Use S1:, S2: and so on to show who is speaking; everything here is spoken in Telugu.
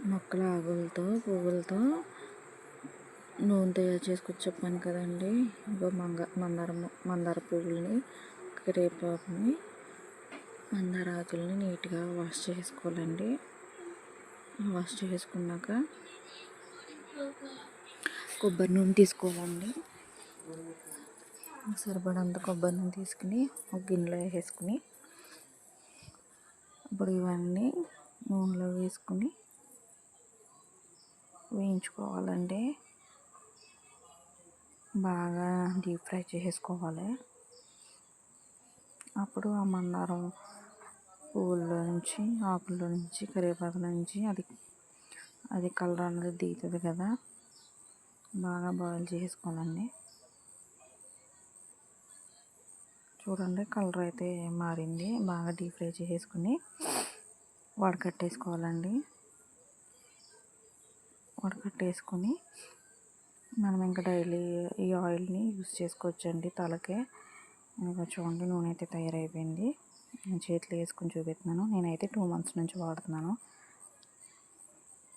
S1: మొక్కల ఆకులతో పువ్వులతో నూనె తయారు చేసుకొచ్చి చెప్పాను కదండి. ఇంకో మందార పువ్వుల్ని, కరివేపాకుని, మందార ఆకుల్ని నీట్గా వాష్ చేసుకోవాలండి. వాష్ చేసుకున్నాక కొబ్బరి నూనె తీసుకోవాలండి. సరిపడంత కొబ్బరి నూనె తీసుకుని ఒక గిన్నెలో వేసుకుని ఇప్పుడు ఇవన్నీ నూనెలో వేసుకుని వేయించుకోవాలండి. బాగా డీప్ ఫ్రై చేసుకోవాలి. అప్పుడు ఆ మందారం పువ్వుల్లో నుంచి, ఆకుల్లో నుంచి, కరివేపాకుల నుంచి అది కలర్ అనేది దిగుతుంది కదా, బాగా బాయిల్ చేసుకోవాలండి. చూడండి, కలర్ అయితే మారింది. బాగా డీప్ ఫ్రై చేసుకుని వడకట్టేసుకోవాలండి. వడకట్టేసుకొని మనం ఇంకా డైలీ ఈ ఆయిల్ని యూస్ చేసుకోవచ్చండి తలకే. ఇంకా నూనె అయితే తయారైపోయింది. నేను చేతిలో వేసుకొని చూపిస్తున్నాను. నేనైతే 2 months నుంచి వాడుతున్నాను.